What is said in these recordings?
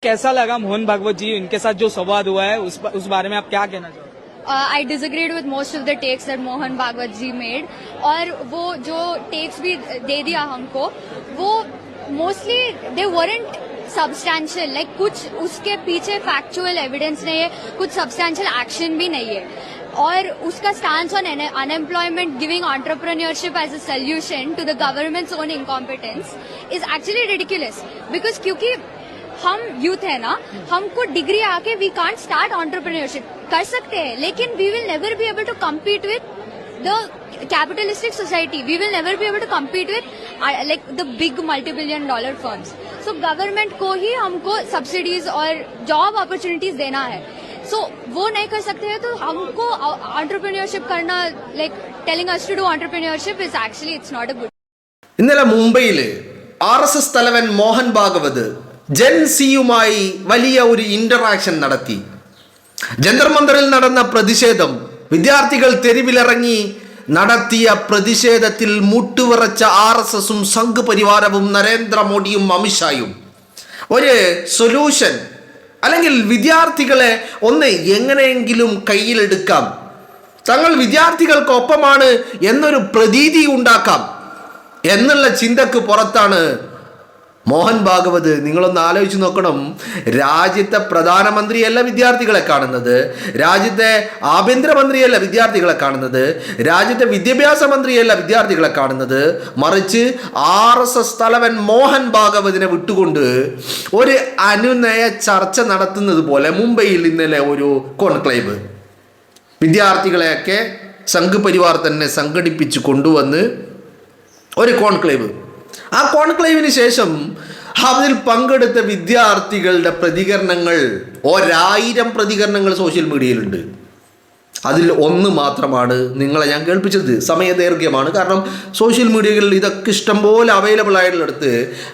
कैसा लगा मोहन भागवत जी इनके साथ जो संवाद हुआ है उस बारे में आप क्या कहना चाहोगे? I disagreed with most of the takes that Mohan Bhagwat ji made और वो जो takes भी दे दिया हमको वो mostly they weren't substantial, like कुछ उसके पीछे factual evidence नहीं है, कुछ substantial action भी नहीं है और उसका stance on unemployment giving entrepreneurship as a solution to the government's own incompetence is actually ridiculous because क्योंकि हम यूथ है ना, हमको डिग्री आके वी कांट स्टार्ट एंटरप्रेन्योरशिप कर सकते हैं लेकिन we will never be able to compete with the capitalistic society, we will never be able to compete with like the big multi billion dollar firms. So government को ही हमको subsidies और job opportunities देना है. सो वो नहीं कर सकते हैं तो हमको एंटरप्रेन्योरशिप करना, like telling us to do entrepreneurship is actually it's not a good. ഇന്നലെ മുംബൈയിൽ ആർഎസ്എസ് തലവൻ മോഹൻ ഭാഗവത് ജൻസിയുമായി വലിയ ഒരു ഇന്ററാക്ഷൻ നടത്തി. ജന്തർ മന്ദറിൽ നടന്ന പ്രതിഷേധം, വിദ്യാർത്ഥികൾ തെരുവിലിറങ്ങി നടത്തിയ പ്രതിഷേധത്തിൽ മുട്ടുവിറച്ച ആർഎസ്എസും സംഘ് പരിവാരവും നരേന്ദ്രമോദിയും അമിത്ഷായും ഒരു സൊല്യൂഷൻ അല്ലെങ്കിൽ വിദ്യാർത്ഥികളെ ഒന്ന് എങ്ങനെയെങ്കിലും കയ്യിലെടുക്കാം, തങ്ങൾ വിദ്യാർത്ഥികൾക്കൊപ്പമാണ് എന്നൊരു പ്രതീതി ഉണ്ടാക്കാം എന്നുള്ള ചിന്തക്ക് പുറത്താണ് മോഹൻ ഭാഗവത്. നിങ്ങളൊന്ന് ആലോചിച്ച് നോക്കണം, രാജ്യത്തെ പ്രധാനമന്ത്രിയല്ല വിദ്യാർത്ഥികളെ കാണുന്നത്, രാജ്യത്തെ ആഭ്യന്തരമന്ത്രിയല്ല വിദ്യാർത്ഥികളെ കാണുന്നത്, രാജ്യത്തെ വിദ്യാഭ്യാസ മന്ത്രിയല്ല വിദ്യാർത്ഥികളെ കാണുന്നത്, മറിച്ച് ആർഎസ്എസ് തലവൻ മോഹൻ ഭാഗവതിനെ വിട്ടുകൊണ്ട് ഒരു അനുനയ ചർച്ച നടത്തുന്നത് പോലെ മുംബൈയിൽ ഇന്നലെ ഒരു കോൺക്ലേവ്, വിദ്യാർത്ഥികളെയൊക്കെ സംഘ് പരിവാർ തന്നെ സംഘടിപ്പിച്ച് കൊണ്ടുവന്ന് ഒരു കോൺക്ലേവ്. ആ കോൺക്ലേവിന് ശേഷം അതിൽ പങ്കെടുത്ത വിദ്യാർത്ഥികളുടെ പ്രതികരണങ്ങൾ, 1000 പ്രതികരണങ്ങൾ സോഷ്യൽ മീഡിയയിലുണ്ട്. അതിൽ ഒന്ന് മാത്രമാണ് നിങ്ങളെ ഞാൻ കേൾപ്പിച്ചത്. സമയദൈർഘ്യമാണ്, കാരണം സോഷ്യൽ മീഡിയകളിൽ ഇതൊക്കെ ഇഷ്ടംപോലെ അവൈലബിൾ ആയിട്ടുള്ളടത്ത്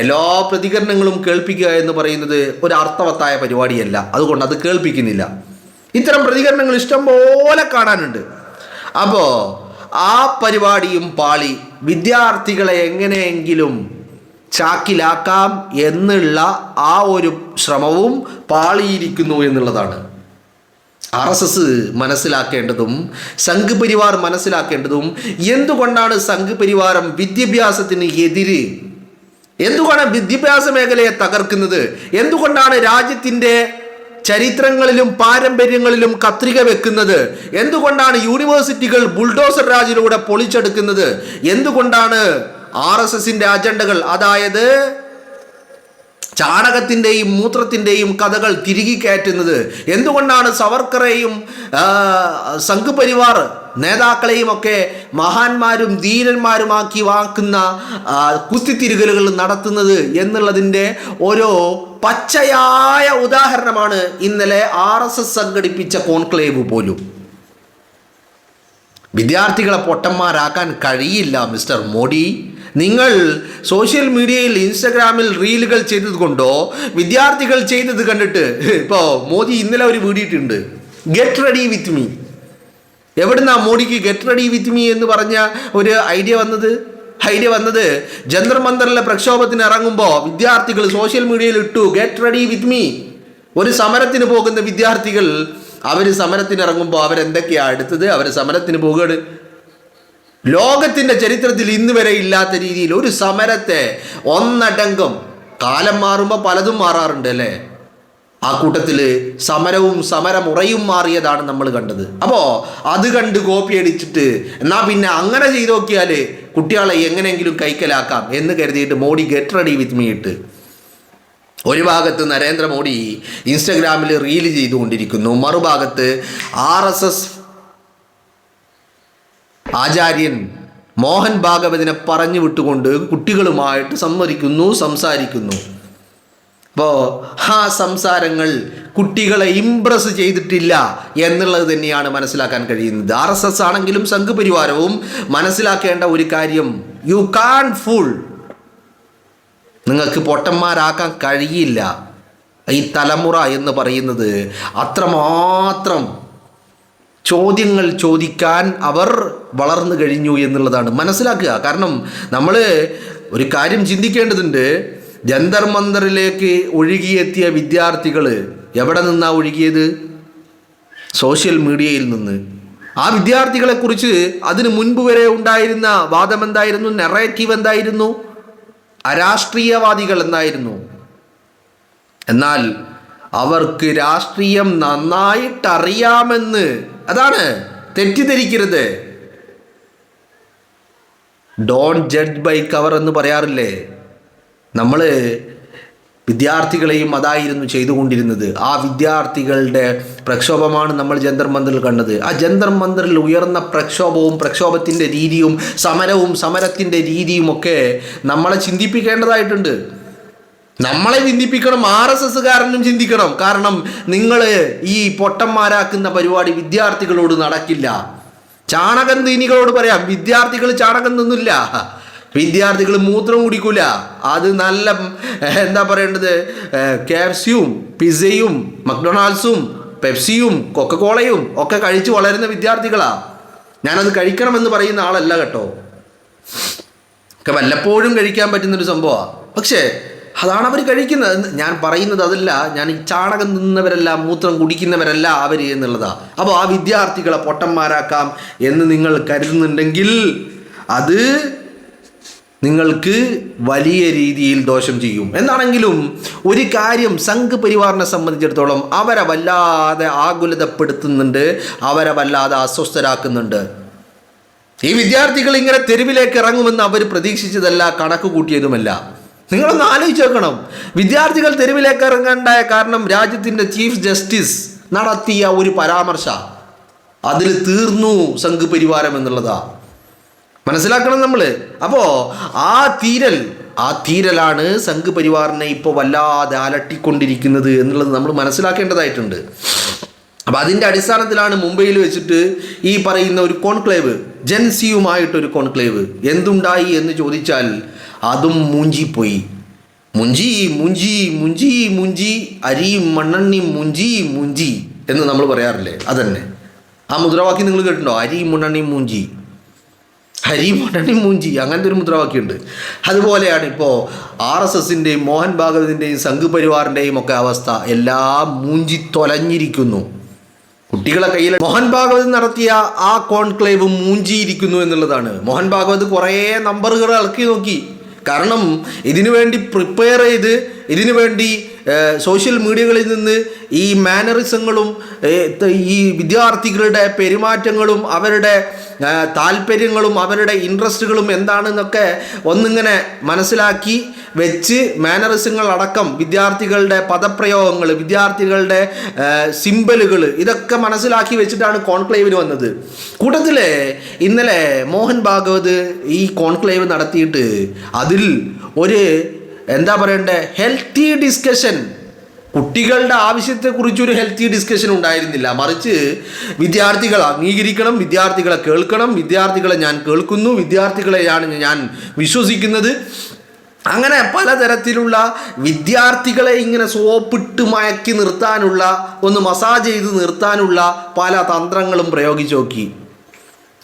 എല്ലാ പ്രതികരണങ്ങളും കേൾപ്പിക്കുക എന്ന് പറയുന്നത് ഒരു അർത്ഥവത്തായ പരിപാടിയല്ല. അതുകൊണ്ട് അത് കേൾപ്പിക്കുന്നില്ല. ഇത്തരം പ്രതികരണങ്ങൾ ഇഷ്ടംപോലെ കാണാനുണ്ട്. അപ്പോൾ ആ പരിപാടിയും പാളി. വിദ്യാർത്ഥികളെ എങ്ങനെയെങ്കിലും ചാക്കിലാക്കാം എന്നുള്ള ആ ഒരു ശ്രമവും പാളിയിരിക്കുന്നു എന്നുള്ളതാണ് ആർഎസ്എസ് മനസ്സിലാക്കേണ്ടതും സംഘ് പരിവാർ മനസ്സിലാക്കേണ്ടതും. എന്തുകൊണ്ടാണ് സംഘ് പരിവാരം വിദ്യാഭ്യാസത്തിന് എതിര്, എന്തുകൊണ്ടാണ് വിദ്യാഭ്യാസ മേഖലയെ തകർക്കുന്നത്, എന്തുകൊണ്ടാണ് രാജ്യത്തിൻ്റെ ചരിത്രങ്ങളിലും പാരമ്പര്യങ്ങളിലും കത്രിക വെക്കുന്നത്, എന്തുകൊണ്ടാണ് യൂണിവേഴ്സിറ്റികൾ ബുൾഡോസർ രാജിലൂടെ പൊളിച്ചെടുക്കുന്നത്, എന്തുകൊണ്ടാണ് ആർഎസ്എസിന്റെ അജണ്ടകൾ, അതായത് ചാണകത്തിൻ്റെയും മൂത്രത്തിൻ്റെയും കഥകൾ തിരികെ കയറ്റുന്നത്, എന്തുകൊണ്ടാണ് സവർക്കറേയും സംഘ് പരിവാർ നേതാക്കളെയും ഒക്കെ മഹാന്മാരും ധീരന്മാരുമാക്കി വാക്കുന്ന കുത്തിത്തിരുകലുകൾ നടത്തുന്നത് എന്നുള്ളതിൻ്റെ ഓരോ പച്ചയായ ഉദാഹരണമാണ് ഇന്നലെ ആർഎസ്എസ് സംഘടിപ്പിച്ച കോൺക്ലേവ് പോലും. വിദ്യാർത്ഥികളെ പൊട്ടന്മാരാക്കാൻ കഴിയില്ല മിസ്റ്റർ മോഡി. നിങ്ങൾ സോഷ്യൽ മീഡിയയിൽ ഇൻസ്റ്റഗ്രാമിൽ റീലുകൾ ചെയ്തത് കൊണ്ടോ വിദ്യാർത്ഥികൾ ചെയ്തത് കണ്ടിട്ട് ഇപ്പോൾ മോദി ഇന്നലെ ഒരു വീഡിയോയിട്ടുണ്ട്, ഗെറ്റ് റെഡി വിത്ത് മീ. എവിടുന്നാ മോഡിക്ക് ഗെറ്റ് റെഡി വിത്ത് മീ എന്ന് പറഞ്ഞ ഒരു ഐഡിയ വന്നത് ജന്തർ മന്ദറിലെ പ്രക്ഷോഭത്തിന് ഇറങ്ങുമ്പോൾ വിദ്യാർത്ഥികൾ സോഷ്യൽ മീഡിയയിൽ ഇട്ടു ഗെറ്റ് റെഡി വിത്ത് മീ. ഒരു സമരത്തിന് പോകുന്ന വിദ്യാർത്ഥികൾ അവർ സമരത്തിന് ഇറങ്ങുമ്പോൾ അവരെന്തൊക്കെയാണ് എടുത്തത്, അവർ സമരത്തിന് പോകുകയാണ്. ലോകത്തിൻ്റെ ചരിത്രത്തിൽ ഇന്ന് വരെ ഇല്ലാത്ത രീതിയിൽ ഒരു സമരത്തെ ഒന്നടങ്കം, കാലം മാറുമ്പോൾ പലതും മാറാറുണ്ട് അല്ലേ, ആ കൂട്ടത്തിൽ സമരവും സമരമുറയും മാറിയതാണ് നമ്മൾ കണ്ടത്. അപ്പോൾ അത് കണ്ട് കോപ്പി അടിച്ചിട്ട് എന്നാൽ പിന്നെ അങ്ങനെ ചെയ്ത് നോക്കിയാൽ കുട്ടികളെ എങ്ങനെയെങ്കിലും കൈക്കലാക്കാം എന്ന് കരുതിയിട്ട് Modi get ready with me ഇട്ട് ഒരു ഭാഗത്ത് നരേന്ദ്രമോദി ഇൻസ്റ്റഗ്രാമിൽ റീല് ചെയ്തുകൊണ്ടിരിക്കുന്നു, മറുഭാഗത്ത് ആർഎസ്എസ് ആചാര്യൻ മോഹൻ ഭാഗവതിനെ പറഞ്ഞു വിട്ടുകൊണ്ട് കുട്ടികളുമായിട്ട് സംസാരിക്കുന്നു. അപ്പോൾ ആ സംസാരങ്ങൾ കുട്ടികളെ ഇംപ്രസ് ചെയ്തിട്ടില്ല എന്നുള്ളത് തന്നെയാണ് മനസ്സിലാക്കാൻ കഴിയുന്നത്. ആർഎസ്എസ് ആണെങ്കിലും സംഘ് പരിവാരവും മനസ്സിലാക്കേണ്ട ഒരു കാര്യം, യു കാൺ ഫൂൾ, നിങ്ങൾക്ക് പൊട്ടന്മാരാക്കാൻ കഴിയില്ല. ഈ തലമുറ എന്ന് പറയുന്നത് അത്രമാത്രം ചോദ്യങ്ങൾ ചോദിക്കാൻ അവർ വളർന്നു കഴിഞ്ഞു എന്നുള്ളതാണ് മനസ്സിലാക്കുക. കാരണം നമ്മൾ ഒരു കാര്യം ചിന്തിക്കേണ്ടതുണ്ട്, ജന്തർ മന്ദറിലേക്ക് ഒഴുകിയെത്തിയ വിദ്യാർത്ഥികൾ എവിടെ നിന്നാണ് ഒഴുകിയത്? സോഷ്യൽ മീഡിയയിൽ നിന്ന്. ആ വിദ്യാർത്ഥികളെക്കുറിച്ച് അതിന് മുൻപ് വരെ ഉണ്ടായിരുന്ന വാദം എന്തായിരുന്നു? നെറേറ്റീവ് എന്തായിരുന്നു? അരാഷ്ട്രീയവാദികൾ എന്നായിരുന്നു. എന്നാൽ അവർക്ക് രാഷ്ട്രീയം നന്നായിട്ടറിയാമെന്ന്, അതാണ്, തെറ്റിദ്ധരിക്കരുത്. ഡോണ്ട് ജഡ്ജ് ബൈ കവർ എന്ന് പറയാറില്ലേ? നമ്മൾ വിദ്യാർത്ഥികളെയും അതായിരുന്നു ചെയ്തുകൊണ്ടിരുന്നത്. ആ വിദ്യാർത്ഥികളുടെ പ്രക്ഷോഭമാണ് നമ്മൾ ജന്തർ മന്ദറിൽ കണ്ടത്. ആ ജന്തർ മന്ദറിൽ ഉയർന്ന പ്രക്ഷോഭവും പ്രക്ഷോഭത്തിൻ്റെ രീതിയും സമരത്തിൻ്റെ രീതിയുമൊക്കെ നമ്മളെ ചിന്തിപ്പിക്കേണ്ടതായിട്ടുണ്ട്. നമ്മളെ ചിന്തിപ്പിക്കണം, RSSകാരനും ചിന്തിക്കണം. കാരണം നിങ്ങൾ ഈ പൊട്ടന്മാരാക്കുന്ന പരിപാടി വിദ്യാർത്ഥികളോട് നടക്കില്ല. ചാണകം തീനികളോട് പറയാം, വിദ്യാർത്ഥികൾ ചാണകം തിന്നില്ല, വിദ്യാർത്ഥികൾ മൂത്രം കുടിക്കൂല. അത് നല്ല എന്താ പറയേണ്ടത്, KFCയും പിസയും മക്ഡൊണാൾഡ്സും പെപ്സിയും കൊക്കക്കോളയും ഒക്കെ കഴിച്ച് വളരുന്ന വിദ്യാർത്ഥികളാ. ഞാനത് കഴിക്കണമെന്ന് പറയുന്ന ആളല്ല കേട്ടോ, ഒക്കെ വല്ലപ്പോഴും കഴിക്കാൻ പറ്റുന്നൊരു സംഭവമാണ്. പക്ഷേ അതാണ് അവർ കഴിക്കുന്നത്. ഞാൻ പറയുന്നത് അതല്ല, ഞാൻ ഈ ചാണകം തിന്നവരല്ല, മൂത്രം കുടിക്കുന്നവരല്ല അവർ എന്നുള്ളതാ. അപ്പോൾ ആ വിദ്യാർത്ഥികളെ പൊട്ടന്മാരാക്കാം എന്ന് നിങ്ങൾ കരുതുന്നുണ്ടെങ്കിൽ അത് നിങ്ങൾക്ക് വലിയ രീതിയിൽ ദോഷം ചെയ്യും. എന്നാണെങ്കിലും ഒരു കാര്യം സംഘ് പരിവാറിനെ സംബന്ധിച്ചിടത്തോളം അവരെ വല്ലാതെ ആകുലതപ്പെടുത്തുന്നുണ്ട്, അവരെ വല്ലാതെ അസ്വസ്ഥരാക്കുന്നുണ്ട്. ഈ വിദ്യാർത്ഥികൾ ഇങ്ങനെ തെരുവിലേക്ക് ഇറങ്ങുമെന്ന് അവർ പ്രതീക്ഷിച്ചതല്ല, കണക്ക് കൂട്ടിയതുമല്ല. നിങ്ങളൊന്ന് ആലോചിച്ച് നോക്കണം. വിദ്യാർത്ഥികൾ തെരുവിലേക്ക് ഇറങ്ങാണ്ടായ കാരണം രാജ്യത്തിൻ്റെ ചീഫ് ജസ്റ്റിസ് നടത്തിയ ഒരു പരാമർശ, അതിൽ തീർന്നു സംഘ് പരിവാരം എന്നുള്ളതാ. മനസ്സിലാക്കണം നമ്മൾ. അപ്പോൾ ആ തീരലാണ് സംഘ് പരിവാറിനെ ഇപ്പോൾ വല്ലാതെ അലട്ടിക്കൊണ്ടിരിക്കുന്നത് എന്നുള്ളത് നമ്മൾ മനസ്സിലാക്കേണ്ടതായിട്ടുണ്ട്. അപ്പോൾ അതിൻ്റെ അടിസ്ഥാനത്തിലാണ് മുംബൈയിൽ വെച്ചിട്ട് ഈ പറയുന്ന ഒരു കോൺക്ലേവ്, ജൻസിയുമായിട്ടൊരു കോൺക്ലേവ്. എന്തുണ്ടായി എന്ന് ചോദിച്ചാൽ അതും മൂഞ്ചിപ്പോയി. മുഞ്ചി അരിയും മണ്ണെണ്ണയും മൂഞ്ചി എന്ന് നമ്മൾ പറയാറില്ലേ, അതന്നെ. ആ മുദ്രാവാക്യം നിങ്ങൾ കേട്ടിട്ടുണ്ടോ? അരിയും മണ്ണെണ്ണയും മൂഞ്ചി, അങ്ങനത്തെ ഒരു മുദ്രാവാക്യമുണ്ട്. അതുപോലെയാണ് ഇപ്പോൾ RSSൻ്റെയും മോഹൻ ഭാഗവതിൻ്റെയും സംഘ് പരിവാറിൻ്റെയും ഒക്കെ അവസ്ഥ. എല്ലാം മൂഞ്ചി തൊലഞ്ഞിരിക്കുന്നു. കുട്ടികളെ കയ്യിൽ മോഹൻ ഭാഗവത് നടത്തിയ ആ കോൺക്ലേവ് മൂഞ്ചിയിരിക്കുന്നു എന്നുള്ളതാണ്. മോഹൻ ഭാഗവത് കുറേ നമ്പറുകൾ ഇളക്കി നോക്കി. കാരണം ഇതിനു വേണ്ടി പ്രിപ്പയർ ചെയ്ത്, ഇതിനു വേണ്ടി സോഷ്യൽ മീഡിയകളിൽ നിന്ന് ഈ മാനറിസങ്ങളും ഈ വിദ്യാർത്ഥികളുടെ പെരുമാറ്റങ്ങളും അവരുടെ താല്പര്യങ്ങളും അവരുടെ ഇൻട്രസ്റ്റുകളും എന്താണെന്നൊക്കെ ഒന്നിങ്ങനെ മനസ്സിലാക്കി വെച്ച്, മാനറിസങ്ങൾ അടക്കം വിദ്യാർത്ഥികളുടെ പദപ്രയോഗങ്ങൾ, വിദ്യാർത്ഥികളുടെ സിംബലുകൾ, ഇതൊക്കെ മനസ്സിലാക്കി വെച്ചിട്ടാണ് കോൺക്ലേവിന് വന്നത്. കൂട്ടത്തിൽ ഇന്നലെ മോഹൻ ഭാഗവത് ഈ കോൺക്ലേവ് നടത്തിയിട്ട് അതിൽ ഒരു എന്താ പറയണ്ടേ, ഹെൽത്തി ഡിസ്കഷൻ, കുട്ടികളുടെ ആവശ്യത്തെക്കുറിച്ചൊരു ഹെൽത്തി ഡിസ്കഷൻ ഉണ്ടായിരുന്നില്ല. മറിച്ച് വിദ്യാർത്ഥികൾ അംഗീകരിക്കണം, വിദ്യാർത്ഥികളെ കേൾക്കണം, വിദ്യാർത്ഥികളെ ഞാൻ കേൾക്കുന്നു, വിദ്യാർത്ഥികളെയാണ് ഞാൻ വിശ്വസിക്കുന്നത്. അങ്ങനെ പലതരത്തിലുള്ള വിദ്യാർത്ഥികളെ ഇങ്ങനെ സോപ്പിട്ട് മയക്കി നിർത്താനുള്ള, ഒന്ന് മസാജ് ചെയ്ത് നിർത്താനുള്ള പല തന്ത്രങ്ങളും പ്രയോഗിച്ചു നോക്കി.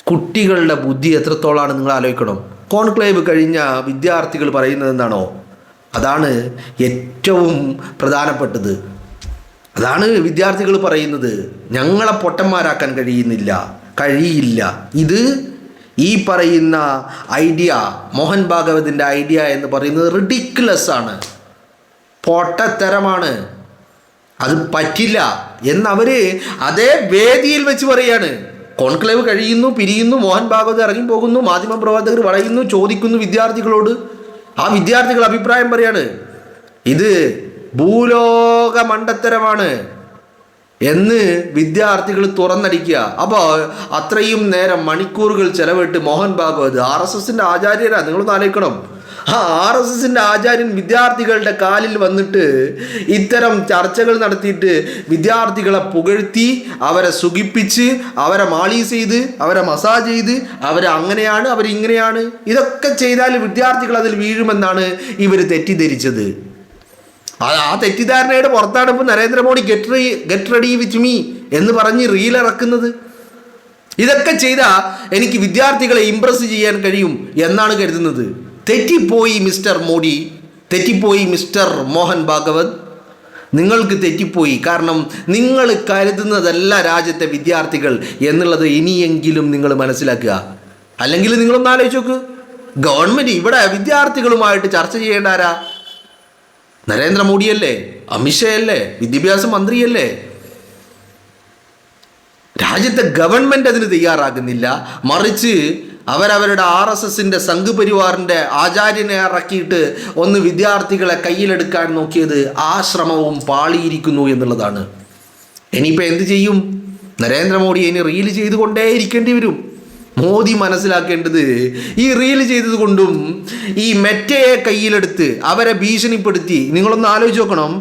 കുട്ടികളുടെ ബുദ്ധി എത്രത്തോളാണ് നിങ്ങൾ ആലോചിക്കണം. കോൺക്ലേവ് കഴിഞ്ഞ വിദ്യാർത്ഥികൾ പറയുന്നത് എന്താണോ, അതാണ് ഏറ്റവും പ്രധാനപ്പെട്ടത്. അതാണ് വിദ്യാർത്ഥികൾ പറയുന്നത്. ഞങ്ങളെ പൊട്ടന്മാരാക്കാൻ കഴിയില്ല. ഇത് ഈ പറയുന്ന ഐഡിയ, മോഹൻ ഭാഗവതിൻ്റെ ഐഡിയ എന്ന് പറയുന്നത് റിഡിക്കുലസ് ആണ്, പൊട്ടത്തരമാണ്, അത് പറ്റില്ല എന്നവർ അതേ വേദിയിൽ വെച്ച് പറയാണ്. കോൺക്ലേവ് കഴിയുന്നു, പിരിയുന്നു, മോഹൻ ഭാഗവത് ഇറങ്ങിപ്പോകുന്നു, മാധ്യമപ്രവർത്തകർ വളയുന്നു, ചോദിക്കുന്നു വിദ്യാർത്ഥികളോട്. ആ വിദ്യാർത്ഥികൾ അഭിപ്രായം പറയാണ്, ഇത് ഭൂലോക മണ്ടത്തരമാണ് എന്ന് വിദ്യാർത്ഥികൾ തുറന്നടിക്കുക. അപ്പോൾ അത്രയും നേരം മണിക്കൂറുകൾ ചെലവിട്ട് മോഹൻ ഭാഗവത് RSSൻ്റെ ആചാര്യരാണ്, നിങ്ങളൊന്ന് ആലോചിക്കണം. ആ RSSൻ്റെ ആചാര്യൻ വിദ്യാർത്ഥികളുടെ കാലിൽ വന്നിട്ട് ഇത്തരം ചർച്ചകൾ നടത്തിയിട്ട് വിദ്യാർത്ഥികളെ പുകഴ്ത്തി, അവരെ സുഖിപ്പിച്ച്, അവരെ മാളീസ് ചെയ്ത്, അവരെ മസാജ് ചെയ്ത്, അവരെ അങ്ങനെയാണ്, അവരിങ്ങനെയാണ്, ഇതൊക്കെ ചെയ്താൽ വിദ്യാർത്ഥികൾ അതിൽ വീഴുമെന്നാണ് ഇവർ തെറ്റിദ്ധരിച്ചത്. ആ തെറ്റിദ്ധാരണയുടെ പുറത്താണ് ഇപ്പോൾ Narendra Modi get ready with me എന്ന് പറഞ്ഞ് റീൽ ഇറക്കുന്നത്. ഇതൊക്കെ ചെയ്താൽ എനിക്ക് വിദ്യാർത്ഥികളെ ഇംപ്രസ് ചെയ്യാൻ കഴിയും എന്നാണ് കരുതുന്നത്. തെറ്റിപ്പോയി മിസ്റ്റർ മോഡി, തെറ്റിപ്പോയി മിസ്റ്റർ മോഹൻ ഭാഗവത്, നിങ്ങൾക്ക് തെറ്റിപ്പോയി. കാരണം നിങ്ങൾ കരുതുന്നതല്ല രാജ്യത്തെ വിദ്യാർത്ഥികൾ എന്നുള്ളത് ഇനിയെങ്കിലും നിങ്ങൾ മനസ്സിലാക്കുക. അല്ലെങ്കിൽ നിങ്ങളൊന്ന് ആലോചിച്ച് നോക്ക്, ഗവൺമെൻറ് ഇവിടെ വിദ്യാർത്ഥികളുമായിട്ട് ചർച്ച ചെയ്യേണ്ട ആരാ? നരേന്ദ്രമോദിയല്ലേ, അമിത്ഷായല്ലേ, വിദ്യാഭ്യാസ മന്ത്രിയല്ലേ? രാജ്യത്തെ ഗവൺമെൻറ് അതിന് തയ്യാറാകുന്നില്ല. മറിച്ച് അവരവരുടെ RSSന്റെ സംഘ് പരിവാറിൻ്റെ ആചാര്യനെ ഇറക്കിയിട്ട് ഒന്ന് വിദ്യാർത്ഥികളെ കയ്യിലെടുക്കാൻ നോക്കിയത് ആ ശ്രമവും പാളിയിരിക്കുന്നു എന്നുള്ളതാണ്. ഇനിയിപ്പോൾ എന്ത് ചെയ്യും? നരേന്ദ്രമോദി ഇനി റീൽ ചെയ്തുകൊണ്ടേ ഇരിക്കേണ്ടി വരും. മോദി മനസ്സിലാക്കേണ്ടത് ഈ റീൽ ചെയ്തതുകൊണ്ടും ഈ മെറ്റയെ കയ്യിലെടുത്ത് അവരെ ഭീഷണിപ്പെടുത്തി, നിങ്ങളൊന്ന് ആലോചിച്ച് നോക്കണം,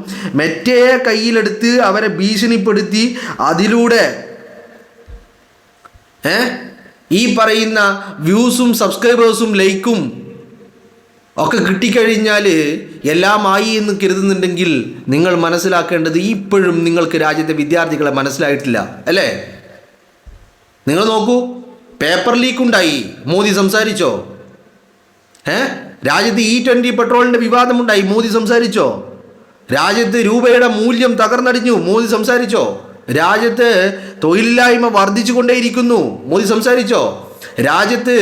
മെറ്റയെ കയ്യിലെടുത്ത് അവരെ ഭീഷണിപ്പെടുത്തി അതിലൂടെ ഈ പറയുന്ന വ്യൂസും സബ്സ്ക്രൈബേഴ്സും ലൈക്കും ഒക്കെ കിട്ടിക്കഴിഞ്ഞാൽ എല്ലാമായി എന്ന് കരുതുന്നുണ്ടെങ്കിൽ നിങ്ങൾ മനസ്സിലാക്കേണ്ടത് ഇപ്പോഴും നിങ്ങൾക്ക് രാജ്യത്തെ വിദ്യാർത്ഥികളെ മനസ്സിലായിട്ടില്ല അല്ലേ? നിങ്ങൾ നോക്കൂ, പേപ്പർ ലീക്ക് ഉണ്ടായി, മോദി സംസാരിച്ചോ? രാജ്യത്ത് E20 പെട്രോളിൻ്റെ വിവാദമുണ്ടായി, മോദി സംസാരിച്ചോ? രാജ്യത്ത് രൂപയുടെ മൂല്യം തകർന്നടിഞ്ഞു, മോദി സംസാരിച്ചോ? രാജ്യത്ത് തൊഴിലില്ലായ്മ വർദ്ധിച്ചുകൊണ്ടേയിരിക്കുന്നു, മോദി സംസാരിച്ചോ? രാജ്യത്ത്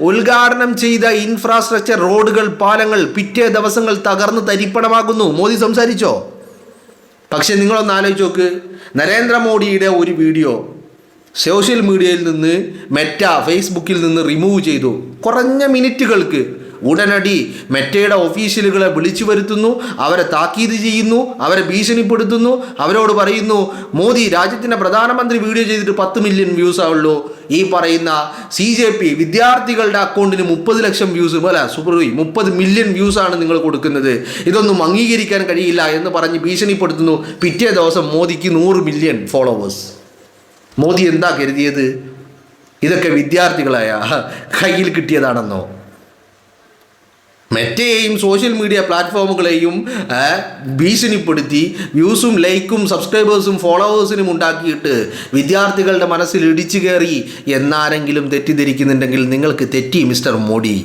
ഉദ്ഘാടനം ചെയ്ത ഇൻഫ്രാസ്ട്രക്ചർ, റോഡുകൾ, പാലങ്ങൾ പിറ്റേ ദിവസങ്ങൾ തകർന്ന് തരിപ്പണമാകുന്നു, മോദി സംസാരിച്ചോ? പക്ഷെ നിങ്ങളൊന്ന് ആലോചിച്ച് നോക്ക്, നരേന്ദ്രമോദിയുടെ ഒരു വീഡിയോ സോഷ്യൽ മീഡിയയിൽ നിന്ന് മെറ്റ ഫേസ്ബുക്കിൽ നിന്ന് റിമൂവ് ചെയ്തു. കുറഞ്ഞ മിനിറ്റുകൾക്ക് ഉടനടി മെറ്റയുടെ ഒഫീഷ്യലുകളെ വിളിച്ചു വരുത്തുന്നു, അവരെ താക്കീത് ചെയ്യുന്നു, അവരെ ഭീഷണിപ്പെടുത്തുന്നു, അവരോട് പറയുന്നു മോദി രാജ്യത്തിൻ്റെ പ്രധാനമന്ത്രി വീഡിയോ ചെയ്തിട്ട് 10 മില്യൺ വ്യൂസ് ആവുള്ളൂ, ഈ പറയുന്ന CJP വിദ്യാർത്ഥികളുടെ അക്കൗണ്ടിന് 30 ലക്ഷം വ്യൂസ്, 30 മില്യൺ വ്യൂസാണ് നിങ്ങൾ കൊടുക്കുന്നത്, ഇതൊന്നും അംഗീകരിക്കാൻ കഴിയില്ല എന്ന് പറഞ്ഞ് ഭീഷണിപ്പെടുത്തുന്നു. പിറ്റേ ദിവസം മോദിക്ക് 100 മില്യൺ ഫോളോവേഴ്സ്. മോദി എന്താ കരുതിയത്? ഇതൊക്കെ വിദ്യാർത്ഥികളായ കയ്യിൽ കിട്ടിയതാണെന്നോ? മെറ്റയെയും സോഷ്യൽ മീഡിയ പ്ലാറ്റ്ഫോമുകളെയും ഭീഷണിപ്പെടുത്തി വ്യൂസും ലൈക്കും സബ്സ്ക്രൈബേഴ്സും ഫോളോവേഴ്സിനും ഉണ്ടാക്കിയിട്ട് വിദ്യാർത്ഥികളുടെ മനസ്സിൽ ഇടിച്ചു കയറി എന്നാരെങ്കിലും തെറ്റിദ്ധരിക്കുന്നുണ്ടെങ്കിൽ നിങ്ങൾക്ക് തെറ്റി മിസ്റ്റർ മോഡി.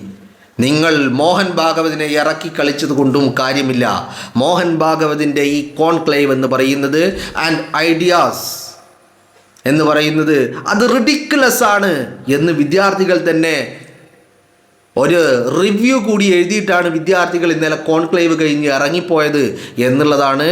നിങ്ങൾ മോഹൻ ഭാഗവതിനെ ഇറക്കി കളിച്ചത് കൊണ്ടും കാര്യമില്ല. മോഹൻ ഭാഗവതിൻ്റെ ഈ കോൺക്ലേവ് എന്ന് പറയുന്നത് ആൻഡ് ഐഡിയാസ് എന്ന് പറയുന്നത് അത് റിഡിക്കുലസ് ആണ് എന്ന് വിദ്യാർത്ഥികൾ തന്നെ ഒരു റിവ്യൂ കൂടി എഴുതിയിട്ടാണ് വിദ്യാർത്ഥികൾ ഇന്നലെ കോൺക്ലേവ് കഴിഞ്ഞ് ഇറങ്ങിപ്പോയത് എന്നുള്ളതാണ്